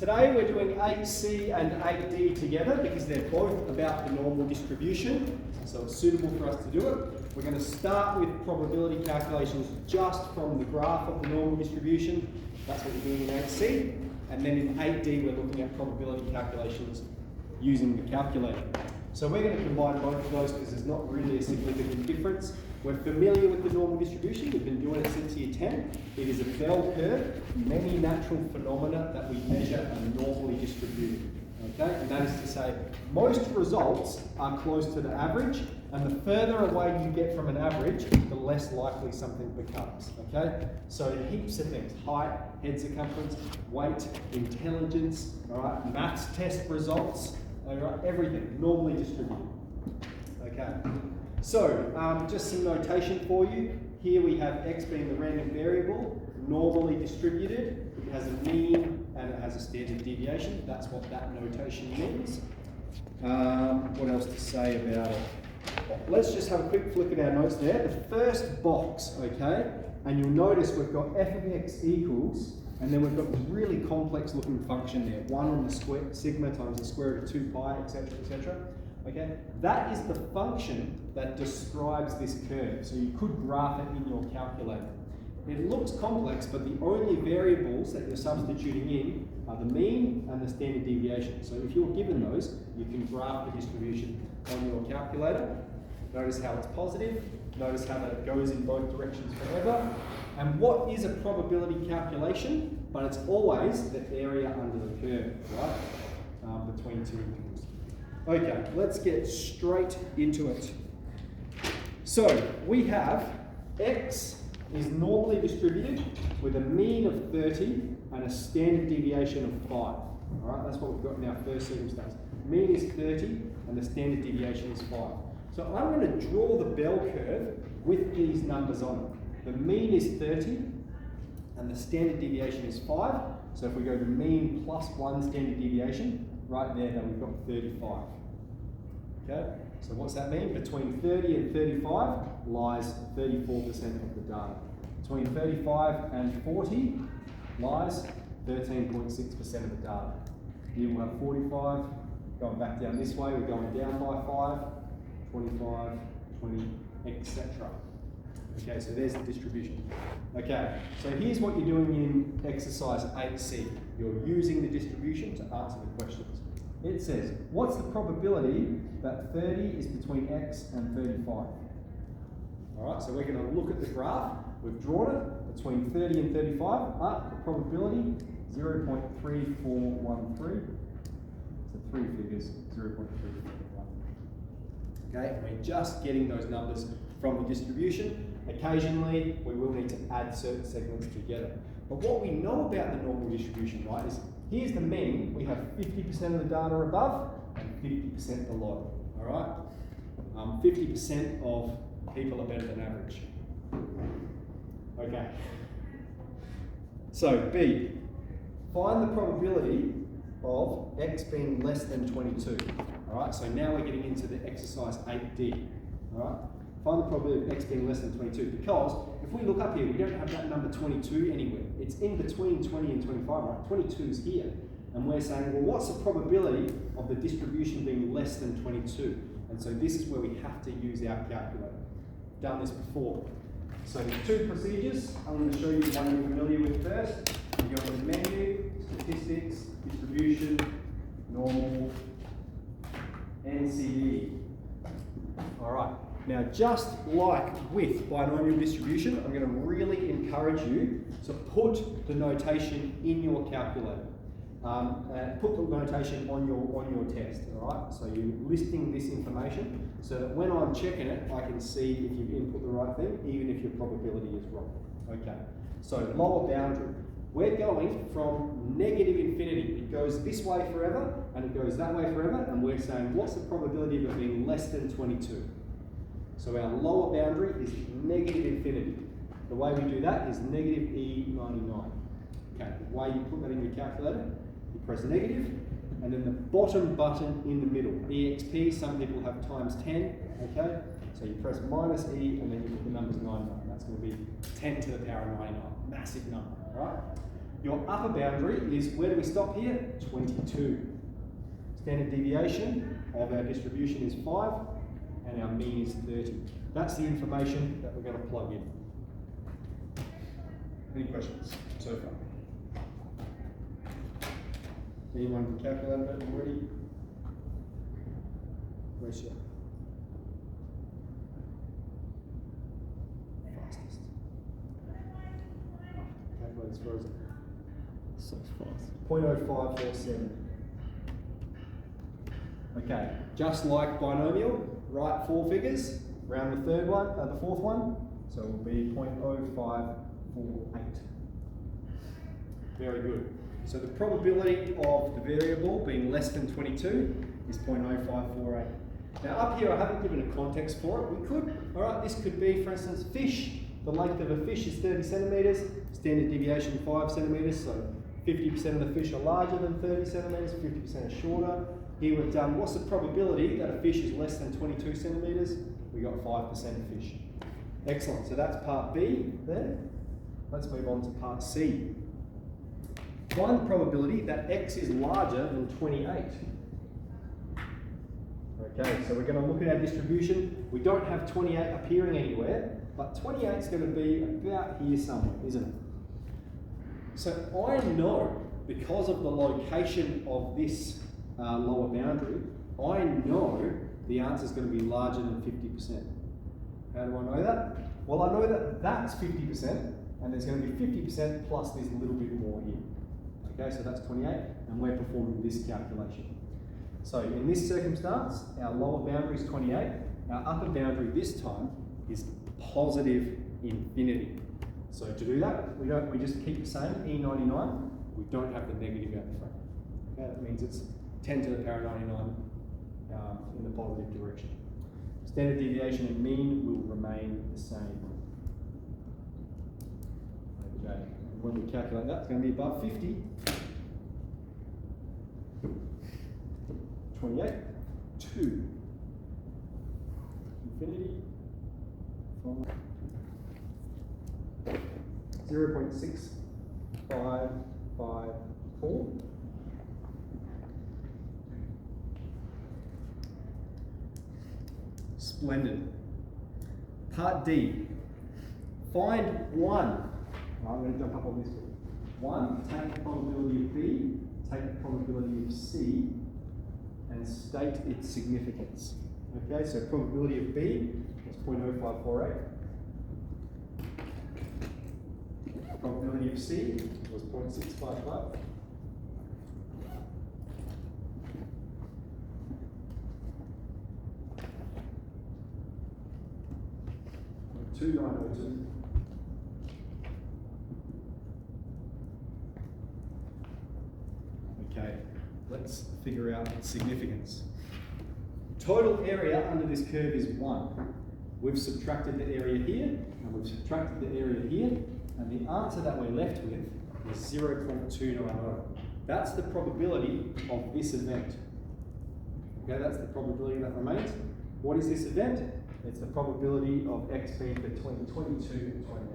Today we're doing 8C and 8D together because they're both about the normal distribution, so it's suitable for us to do it. We're going to start with probability calculations just from the graph of the normal distribution. That's what we're doing in 8C. And then in 8D we're looking at probability calculations using the calculator. So we're going to combine both of those because there's not really a significant difference. We're familiar with the normal distribution. We've been doing it since year 10. It is a bell curve, many natural phenomena that we measure are normally distributed. Okay? And that is to say, most results are close to the average, and the further away you get from an average, the less likely something becomes. Okay? So heaps of things: height, head circumference, weight, intelligence, all right, maths test results, all right, everything normally distributed. Okay. So, just some notation for you. Here we have x being the random variable, normally distributed. It has a mean and it has a standard deviation. That's what that notation means. What else to say about it? Let's just have a quick flick at our notes there. The first box, okay, and you'll notice we've got f of x equals, and then we've got this really complex looking function there, 1 on the square, sigma times the square root of 2 pi, etc., etc. Okay, that is the function that describes this curve. So you could graph it in your calculator. It looks complex, but the only variables that you're substituting in are the mean and the standard deviation. So if you're given those, you can graph the distribution on your calculator. Notice how it's positive. Notice how that goes in both directions forever. And what is a probability calculation? But it's always the area under the curve, right? Between two intervals. Okay, let's get straight into it. So we have x is normally distributed with a mean of 30 and a standard deviation of 5. All right, that's what we've got in our first circumstance. Mean is 30 and the standard deviation is 5. So I'm going to draw the bell curve with these numbers on it. The mean is 30 and the standard deviation is 5. So if we go to mean plus 1 standard deviation, right there, then we've got 35. Okay, so what's that mean? Between 30 and 35 lies 34% of the data. Between 35 and 40 lies 13.6% of the data. Here we'll have 45, going back down this way, we're going down by 5, 25, 20, etc. Okay, so there's the distribution. Okay, so here's what you're doing in exercise 8C. You're using the distribution to answer the questions. It says, what's the probability that 30 is between x and 35? All right, so we're going to look at the graph. We've drawn it between 30 and 35. The probability 0.3413. So 3 figures, 0.3413. Okay, and we're just getting those numbers from the distribution. Occasionally, we will need to add certain segments together. But what we know about the normal distribution, right, is here's the mean. We have 50% of the data above and 50% below. All right? 50% of people are better than average. Okay. So B, find the probability of x being less than 22. All right. So now we're getting into the exercise 8D. All right. Find the probability of x being less than 22, because if we look up here, we don't have that number 22 anywhere. It's in between 20 and 25, right? 22 is here. And we're saying, well, what's the probability of the distribution being less than 22? And so this is where we have to use our calculator. We've done this before. So there's two procedures. I'm going to show you one you're familiar with first. You go to the menu, statistics, distribution, normal, NCD. All right. Now, just like with binomial distribution, I'm going to really encourage you to put the notation in your calculator. Put the notation on your test, all right? So you're listing this information so that when I'm checking it, I can see if you've input the right thing, even if your probability is wrong. Okay, so lower boundary. We're going from negative infinity. It goes this way forever, and it goes that way forever, and we're saying, what's the probability of it being less than 22? So our lower boundary is negative infinity. The way we do that is negative E99. Okay, the way you put that in your calculator, you press negative, and then the bottom button in the middle, EXP, some people have times 10, okay? So you press minus E, and then you put the numbers 99. That's going to be 10 to the power of 99, massive number, all right? Your upper boundary is, where do we stop here? 22. Standard deviation of our distribution is 5, and our mean is 30. That's the information that we're going to plug in. Any questions so far? Anyone calculate it already? Ratio. Fastest. Calculator's frozen. So fast. 0.0547. Okay, just like binomial, write 4 figures, round the fourth one, so it will be 0.0548. Very good. So the probability of the variable being less than 22 is 0.0548. Now up here I haven't given a context for it. We could, all right, this could be, for instance, fish. The length of a fish is 30 centimetres, standard deviation 5 centimetres, so 50% of the fish are larger than 30 centimetres, 50% are shorter. Here we've done, what's the probability that a fish is less than 22 centimetres? We got 5% of fish. Excellent, so that's part B there. Let's move on to part C. Find the probability that X is larger than 28. Okay, so we're going to look at our distribution. We don't have 28 appearing anywhere, but 28 is going to be about here somewhere, isn't it? So I know, because of the location of this lower boundary, I know the answer is going to be larger than 50%. How do I know that? Well, I know that that's 50%, and there's going to be 50% plus this little bit more here. Okay, so that's 28, and we're performing this calculation. So in this circumstance, our lower boundary is 28. Our upper boundary this time is positive infinity. So to do that, we just keep the same, E99. We don't have the negative out the front. Okay, that means it's 10 to the power 99 in the positive direction. Standard deviation and mean will remain the same. Okay, and when we calculate that, it's going to be above 50. 28, 2, infinity, 0.6554. Splendid. Part D. Find 1. I'm going to jump up on this one. 1, take the probability of B, take the probability of C, and state its significance. Okay, so probability of B is 0.0548. Probability of C was 0.655. .2902. Okay, let's figure out its significance. Total area under this curve is 1. We've subtracted the area here, and we've subtracted the area here, and the answer that we're left with is 0.290. That's the probability of this event. Okay, that's the probability that remains. What is this event? It's the probability of X being between 22 and 28.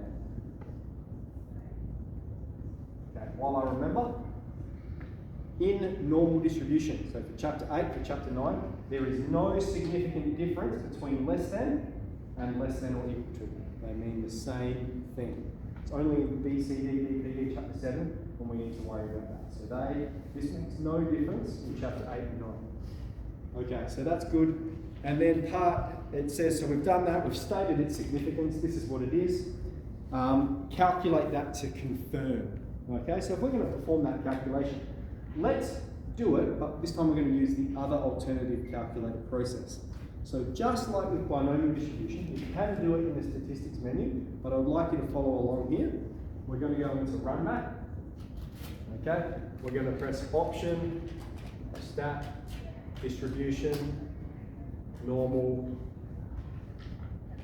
Okay, while I remember, in normal distribution, so for chapter 8, for chapter 9, there is no significant difference between less than and less than or equal to. They mean the same thing. It's only in B, C, D, E, P, D, chapter 7 when we need to worry about that. So this makes no difference in chapter 8 and 9. Okay, so that's good. And then it says, so we've done that, we've stated its significance, this is what it is. Calculate that to confirm. Okay, so if we're going to perform that calculation, let's do it, but this time we're going to use the other alternative calculator process. So just like with binomial distribution, you can do it in the statistics menu, but I'd like you to follow along here. We're going to go into Run Math. Okay, we're going to press Option, Stat, Distribution, Normal,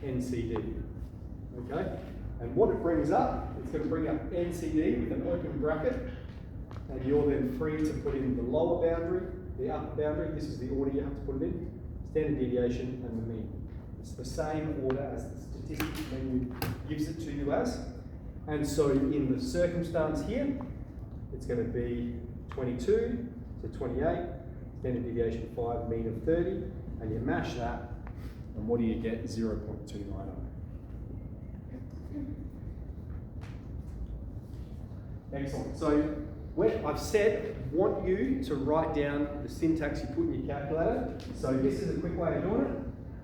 NCD. Okay, and what it brings up, it's going to bring up NCD with an open bracket, and you're then free to put in the lower boundary, the upper boundary. This is the order you have to put it in. Standard deviation and the mean. It's the same order as the statistics menu gives it to you as. And so in the circumstance here, it's going to be 22, so 28, standard deviation 5, mean of 30, and you mash that, and what do you get? 0.290. Excellent. So I've said, want you to write down the syntax you put in your calculator. So this is a quick way of doing it.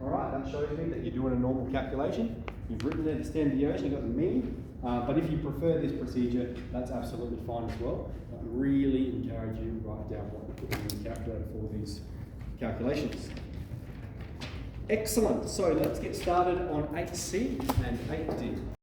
All right, that shows me that you're doing a normal calculation. You've written there the standard deviation, you've got the mean. But if you prefer this procedure, that's absolutely fine as well. I really encourage you to write down what you put in your calculator for these calculations. Excellent. So let's get started on 8C and 8D.